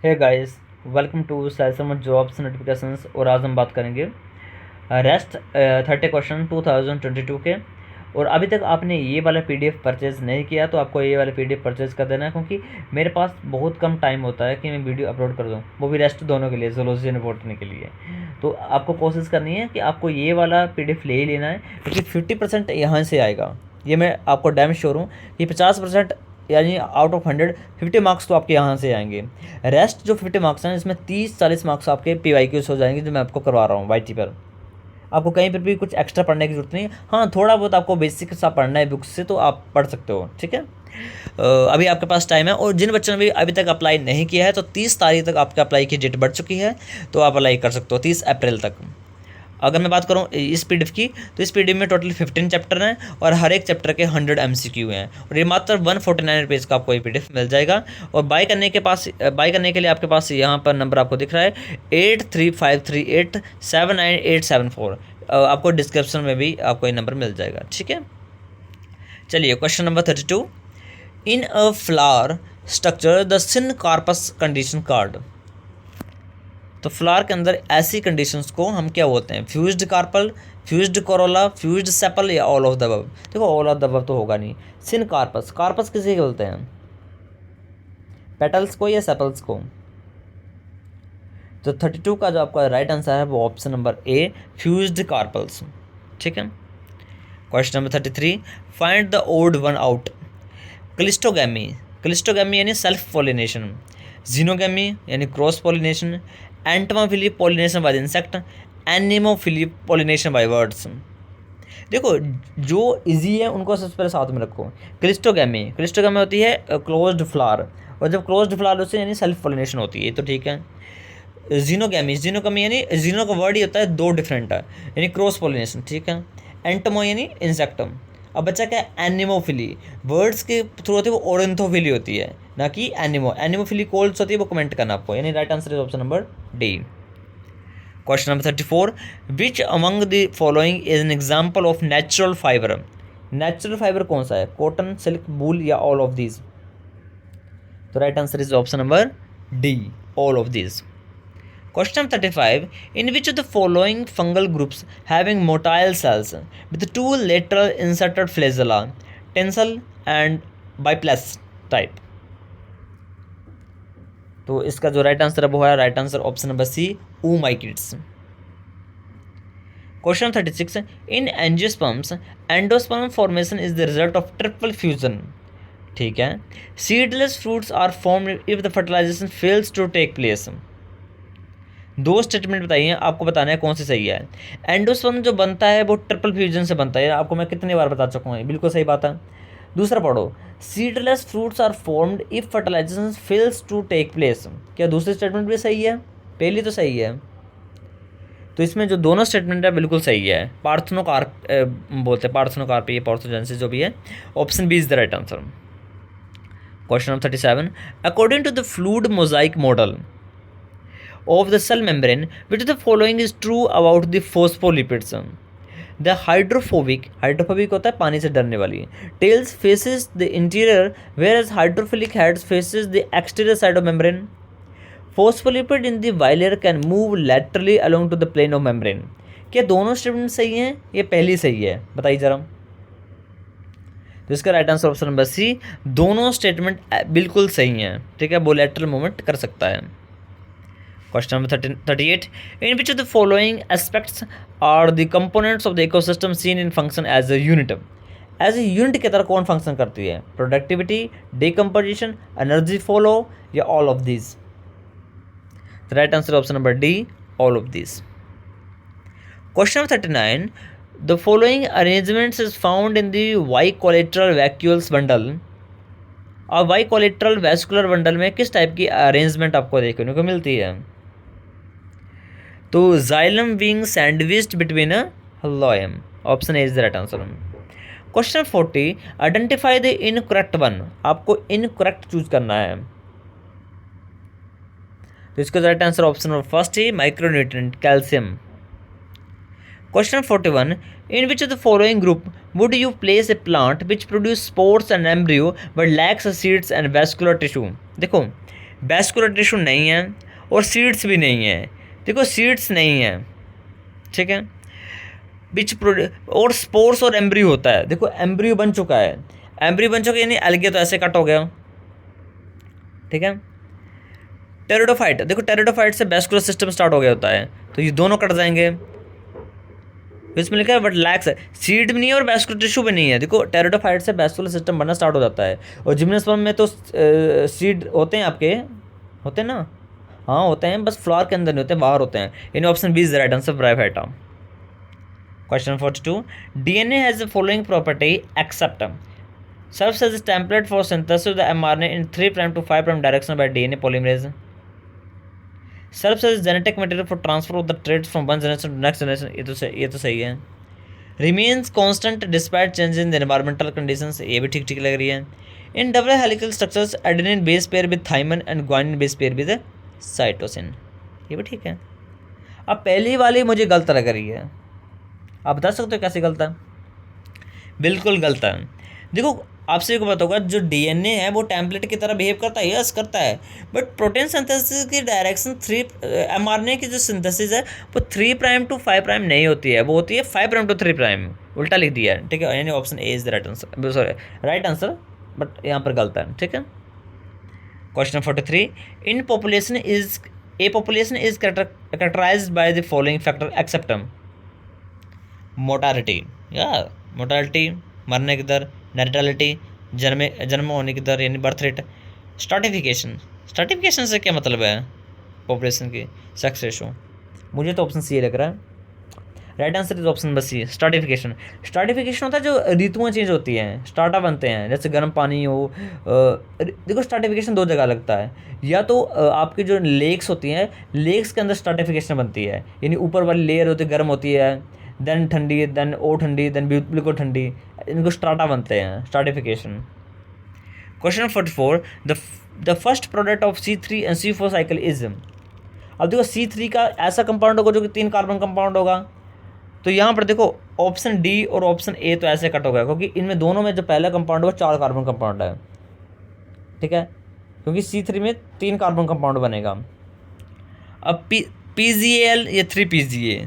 Hey guys, welcome to साइसम jobs notifications. और आज हम बात करेंगे रेस्ट 30 क्वेश्चन 2022 के। और अभी तक आपने ये वाला पीडीएफ परचेज़ नहीं किया तो आपको ये वाला पीडीएफ परचेज़ कर देना है, क्योंकि मेरे पास बहुत कम टाइम होता है कि मैं वीडियो अपलोड कर दूँ, वो भी रेस्ट दोनों के लिए, जोलॉजी रिपोर्टिंग के लिए। तो आपको कोशिश करनी है कि आपको ये वाला पीडीएफ ले ही लेना है, क्योंकि 50% यहाँ से आएगा। ये मैं आपको डैम श्योर हूँ कि 50% यानी आउट ऑफ 100 50 मार्क्स तो आपके यहाँ से आएंगे। रेस्ट जो 50 मार्क्स हैं इसमें 30-40 मार्क्स आपके PYQs हो जाएंगे, जो मैं आपको करवा रहा हूँ YT पर। आपको कहीं पर भी कुछ एक्स्ट्रा पढ़ने की जरूरत नहीं है। हाँ, थोड़ा बहुत आपको बेसिक सा पढ़ना है बुक्स से, तो आप पढ़ सकते हो, ठीक है। अभी आपके पास टाइम है। और जिन बच्चों ने भी अभी तक अप्लाई नहीं किया है तो 30 तारीख तक आपका अप्लाई की डेट बढ़ चुकी है, तो आप अप्लाई कर सकते हो 30 अप्रैल तक। अगर मैं बात करूँ इस पीडीएफ की, तो इस पीडीएफ में टोटल 15 चैप्टर हैं और हर एक चैप्टर के 100 MCQ हैं, और ये मात्र 149 रुपीज़ का आपको ये पीडीएफ मिल जाएगा। और बाय करने के लिए आपके पास यहाँ पर नंबर आपको दिख रहा है 8353879874। आपको डिस्क्रिप्शन में भी आपको ये नंबर मिल जाएगा, ठीक है। चलिए, question number 32। In a flower structure the syncarpous condition called. तो फ्लावर के अंदर ऐसी कंडीशंस को हम क्या बोलते हैं? Fused carpel, fused corolla, fused sepal, या ऑल ऑफ द अबव। देखो, ऑल ऑफ द अबव तो होगा नहीं। सिन कार्पस, कार्पस किसे बोलते हैं? पेटल्स को या सेपल्स को? तो 32 का जो आपका राइट आंसर है वो option number A, fused carpels, ठीक है। Question number 33। Find the odd one out. Cleistogamy, cleistogamy यानी सेल्फ पॉलिनेशन, जीनोगैमी यानी cross pollination, entomophily pollination by insect, anemophily pollination by birds. देखो, जो इजी है उनको सबसे पहले साथ में रखो। क्लिस्टोगैमी, क्लिस्टोगैमी होती है क्लोज्ड फ्लावर, और जब क्लोज्ड फ्लावर होती है यानी सेल्फ पॉलिनेशन होती है, तो ठीक है। जीनोगैमी, जीनोगैमी यानी जीनो का वर्ड ही होता है दो डिफरेंट है, यानी क्रॉस पॉलिनेशन, ठीक है। एंटोमो यानी इंसेक्टम। अब बच्चा क्या है? एनिमोफिली, वर्ड्स के थ्रू होती है वो ओरेंथोफिली होती है, ना कि एनिमो। एनिमोफिली कॉल्स होती है, वो कमेंट करना आपको, यानी right answer is option number D. Question number 34। Which among the following is an example of natural fibre. Natural fibre कौन सा है? कॉटन, सिल्क, वूल, या ऑल ऑफ दीज? तो right answer is option number D, all of these. Question 35. In which of the following fungal groups having motile cells with two lateral inserted flagella, tensile and biplex type? तो इसका जो right answer है वो है right answer option number C, oomachids। Question 36. In angiosperms, endosperm formation is the result of triple fusion, ठीक है। Seedless fruits are formed if the fertilization fails to take place। दो statement बताइए, आपको बताना है कौन सी सही है। एंडोस्पर्म जो बनता है वो ट्रिपल फ्यूजन से बनता है, आपको मैं कितनी बार बता चुका हूँ, बिल्कुल सही बात है। दूसरा पढ़ो, seedless fruits are formed if fertilization fails to take place. क्या दूसरी स्टेटमेंट भी सही है? पहली तो सही है। तो इसमें जो दोनों स्टेटमेंट है बिल्कुल सही है। पार्थेनोकार्प बोलते हैं, पार्थेनोकार्प, ये पार्थोजेनेसिस जो भी है, option B is the right answer. Question number 37। According to the fluid mosaic model of the cell membrane, which of the following is true about the phospholipids? The hydrophobic होता है पानी से डरने वाली, tails faces the interior whereas hydrophilic heads faces the exterior side of membrane. Phospholipid in the vilea can move laterally along to the plane of membrane. क्या दोनों statement सही हैं? ये पहली सही है, बताइए जरा। तो इसका right answer option number C, दोनों स्टेटमेंट बिल्कुल सही हैं, ठीक है। वो लेटरल मूवमेंट कर सकता है। Question number 38. In which of the following aspects are the components of the ecosystem seen in function as a unit? As a unit की तरह कौन फंक्शन करती है? प्रोडक्टिविटी, डिकम्पोजिशन, एनर्जी फ्लो, या all of these? Right answer option number D, all of these. Question number 39. The following arrangements is found in the Y collateral vacuoles bundle. और Y collateral vascular bundle में किस type की arrangement आपको देखने को मिलती है? तो xylem being sandwiched between a phloem, option A is the right answer. Question 40। Identify the incorrect one. आपको इनकरेक्ट चूज करना है, तो इसका right answer option number first है, micronutrient, calcium. Question 41। In which of the following group would you place a plant which produce spores and embryo but lacks seeds and vascular tissue? देखो, vascular tissue नहीं है और seeds भी नहीं है। देखो seeds नहीं है, ठीक है, विच और स्पोर्स और एम्ब्रियो होता है। देखो एम्ब्रियो बन चुका है, एम्ब्रियो बन चुका है यानी अलगे तो ऐसे कट हो गया, ठीक है। टेरिडोफाइट, देखो टेरिडोफाइट से वैस्कुलर सिस्टम स्टार्ट हो गया होता है, तो ये दोनों कट जाएंगे। इसमें लिखा है बट लैक्स है, सीड भी नहीं है और वैस्कुलर टिश्यू भी नहीं है। देखो टेरिडोफाइट से वैस्कुलर सिस्टम बनना स्टार्ट हो जाता है, और जिम्नोस्पर्म में तो सीड होते हैं आपके, होते हैं ना, हाँ होते हैं, बस फ्लावर के अंदर नहीं होते, बाहर होते हैं। यानी option B is the right answer, bryophyta. Question 42, DNA has the following property except serves as a template for synthesis of the mRNA in 3' to 5' direction by DNA polymerase. Serves as genetic material for transfer of the traits from one generation to next generation. ये तो सही है। Remains constant despite changes in the environmental conditions. ये भी ठीक लग रही है। In double helical structures, adenine base pair with thymine and guanine base pair with cytosine. ये भी ठीक है। अब पहली वाली मुझे गलत लग रही है, आप बता सकते हो कैसे गलत है? बिल्कुल गलत है। देखो आपसे एक बात होगा, जो डीएनए है वो टेम्पलेट की तरह बिहेव करता है, यस करता है, बट प्रोटीन सिंथेसिस की डायरेक्शन एमआरएनए की जो सिंथेसिस है वो 3' to 5' नहीं होती है, वो होती है 5' to 3'। उल्टा लिख दिया है, ठीक है, यानी option A is the right answer, sorry right answer, but यहाँ पर गलत है, ठीक है। Question 43, in population is a population is characterized by the following factor except mortality, या मोटालिटी मरने की दर, नैचुरलिटी जन्म होने की दर यानी बर्थ रेट, स्ट्राटिफिकेशन से क्या मतलब है? पॉपुलेशन की सेक्स रेशो। मुझे तो ऑप्शन सी लग रहा है, राइट आंसर इज ऑप्शन बस सी, स्ट्राटिफिकेशन। स्ट्राटिफिकेशन होता है जो ऋतुएं चेंज होती हैं, स्टार्टा बनते हैं, जैसे गर्म पानी हो। देखो स्ट्राटिफिकेशन दो जगह लगता है, या तो आपकी जो लेक्स होती हैं, लेक्स के अंदर स्ट्राटिफिकेशन बनती है, यानी ऊपर वाली लेयर होती है गर्म होती है, देन ठंडी, देन ओ ठंडी, देन बिल्कुल ठंडी, इनको स्ट्राटा बनते हैं, stratification. Question 44, the first product of C3 and C4 cycle is. अब देखो C3 का ऐसा कंपाउंड होगा जो कि 3 कार्बन कंपाउंड होगा, तो यहाँ पर देखो ऑप्शन डी और ऑप्शन ए तो ऐसे कट हो गया, क्योंकि इनमें दोनों में जो पहला कंपाउंड है वो 4 कार्बन कंपाउंड है, ठीक है, क्योंकि C3 में 3 कार्बन कंपाउंड बनेगा। अब PGAL या 3PGA,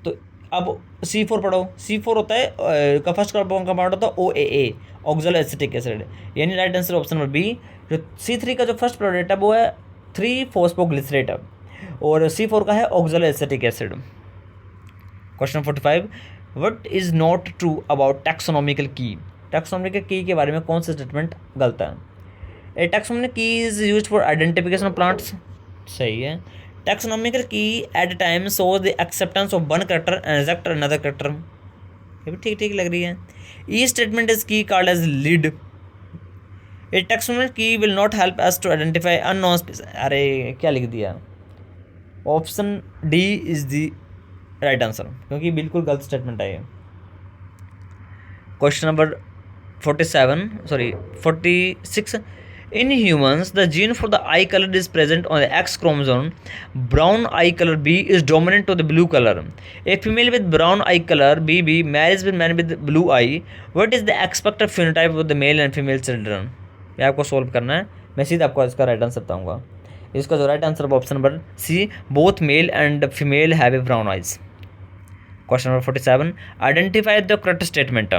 तो अब C4 पढ़ो, C4 होता है का फर्स्ट कार्बन कंपाउंड होता है OAA, ऑक्सलो एसिटिक एसिड, यानी right answer option number B. जो C3 का जो फर्स्ट प्रोडक्ट है वो है 3-फॉस्फोग्लिसरेट, और C4 का है oxalo acetic acid. Question 45, what is not true about taxonomical key. Taxonomical key के बारे में कौन सा स्टेटमेंट गलत है? A taxonomical key is used for identification of plants, सही है। Taxonomical key at a time show the acceptance of one character and reject another character, ये भी ठीक लग रही है। E statement is key called as lead. A taxonomical key will not help us to identify unknown species, अरे क्या लिख दिया? Option D is the right answer, क्योंकि बिल्कुल गलत स्टेटमेंट है ये। Question number 46, in humans the gene for the eye color is present on the X chromosome. Brown eye color B is dominant to the blue color. A female with brown eye color BB marries with man with blue eye. What is the expected phenotype of the male and female children? ये आपको solve करना है, मैं सीधा आपको इसका right answer बताऊंगा। इसका जो राइट आंसर है option number C, both male and female have a brown eyes. Question number 47, identify the correct statement.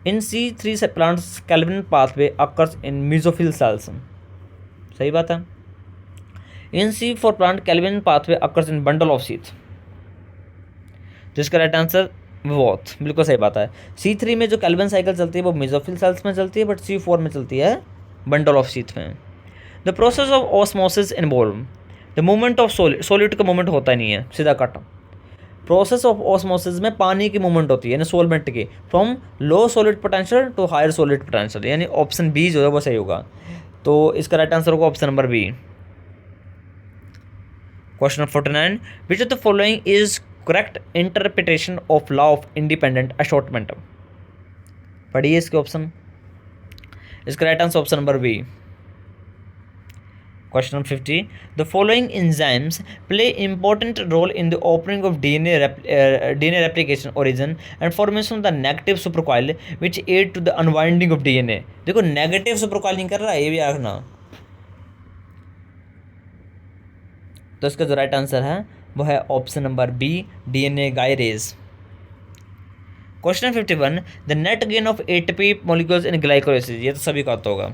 In C3 plants Calvin pathway occurs in mesophyll cells, सही बात है। इन C4 plant Calvin pathway occurs in bundle of sheath, जिसका right answer both, बिल्कुल सही बात है। C3 में जो कैल्विन साइकिल चलती है वो मेसोफिल सेल्स में चलती है, बट C4 में चलती है बंडल ऑफ शीथ में। The process of osmosis involve the movement of solid का मूवमेंट होता ही नहीं है, सीधा कट। प्रोसेस ऑफ ऑस्मोसिस में पानी की मूवमेंट होती है, यानी सोलवेंट की, from low solid potential to higher solid potential, यानी ऑप्शन बी जो है वो सही होगा। तो इसका राइट आंसर होगा option number B. Question number 49, which of the following is correct interpretation of law of independent assortment. पढ़िए इसके ऑप्शन, इसका right answer option number B. Question 50, the following enzymes play important role in the opening of DNA replication origin and formation of the negative supercoil which aid to the unwinding of DNA। देखो negative सुपरकॉइलिंग कर रहा है, ये भी आखना तो इसका जो राइट आंसर है वो है option number B, DNA gyrase. Question 51, the net gain of ATP molecules in glycolysis, ये तो सभी का आता होगा।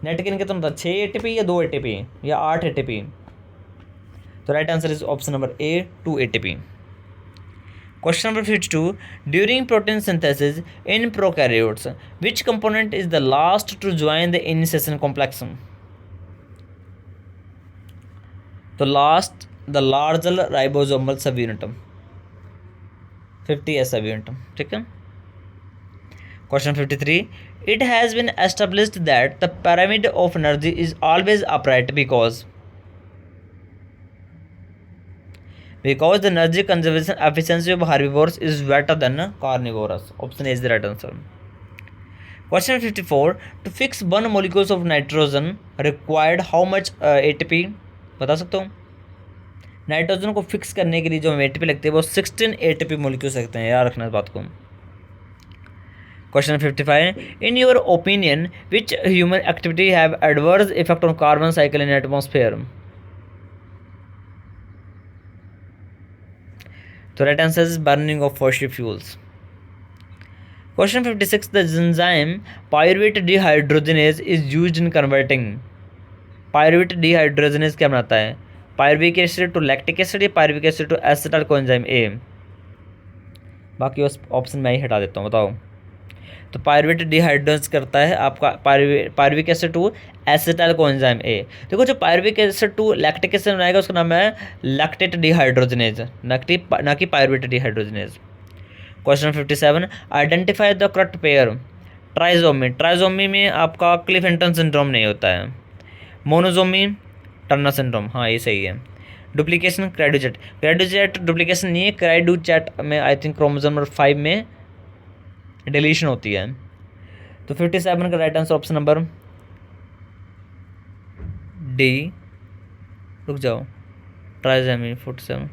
नेट गेन कितना होता है, 6 ATP या 2 ATP या 8 ATP? तो right answer is option number A, 2 ATP। Question number 52, during protein synthesis in prokaryotes which component is the last to join the initiation complex? तो last the larger ribosomal subunit, 50 subunit, ठीक है। Question 53, it has been established that the pyramid of energy is always upright because the energy conservation efficiency of herbivores is better than carnivores. Option A is the right answer. Question 54, to fix one molecules of nitrogen required how much ATP? बता सकते हो? Nitrogen को fix करने के लिए जो हमें ATP लगती है वो 16 ATP मोलिक्यूल्स लगते हैं, याद रखना इस बात को। Question 55, in your opinion which human activity have adverse effect on carbon cycle in atmosphere? तो right answer is burning of fossil fuels. Question 56, the enzyme pyruvate dehydrogenase is used in converting. Pyruvate dehydrogenase क्या बनाता है, pyruvic acid to lactic acid या pyruvic acid to acetyl coenzyme A? बाकी option मैं ही हटा देता हूँ, बताओ। तो पायरुवेट डिहाइड्रोजनेज करता है आपका pyruvic acid to acetyl coenzyme A. देखो जो pyruvic acid to lactic acid बनाएगा उसका नाम है लैक्टेट डिहाइड्रोजनेज, ना कि pyruvate dehydrogenase. Question 57, identify the correct pair. Trisomy, trisomy में आपका क्लिफेंटन सिंड्रोम नहीं होता है। मोनोजोमी टर्नर सिंड्रोम, हाँ ये सही है। डुप्लीकेशन क्राइडोचैट, क्राइडोचैट डुप्लीकेशन नहीं है, क्राइडोचैट में आई थिंक क्रोमोसोम नंबर 5 में डिलीशन होती है। तो 57 का right answer option number D, रुक जाओ, ट्राइजोमी 47,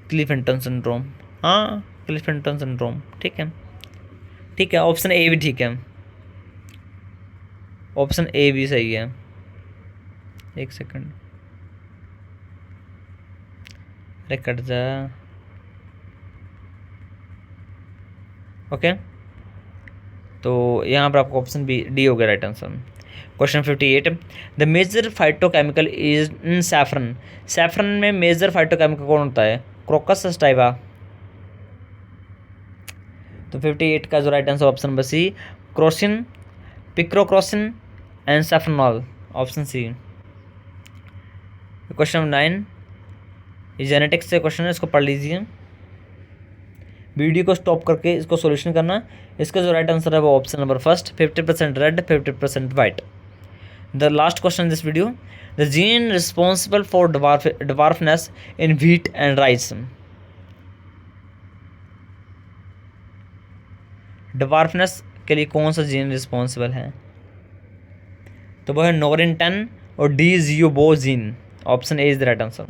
क्लिफेंटन सिंड्रोम, हाँ क्लिफेंटन सिंड्रोम, ठीक है ठीक है। ऑप्शन ए भी ठीक है, ऑप्शन ए भी सही है। एक सेकंड, अरे कट जा, ओके। तो यहाँ पर आपको ऑप्शन बी, डी हो गया right answer. Question 58, the major phytochemical is in saffron. Saffron में मेजर फाइटोकेमिकल कौन होता है, क्रोकस सटाइवा? तो 58 का जो right answer option number C, crocin, picrocrocin and safranal, option C. Question number 9, ये जेनेटिक्स से क्वेश्चन है, इसको पढ़ लीजिए, वीडियो को स्टॉप करके इसको सॉल्यूशन करना। इसका जो राइट आंसर है वो option number first, 50% red 50% white. The last question this video, the gene responsible for dwarfness in wheat and rice. Dwarfness के लिए कौन सा जीन रिस्पॉन्सिबल है? तो वो है नोरिन 10 और Dee geo woo gen, option A is the right answer.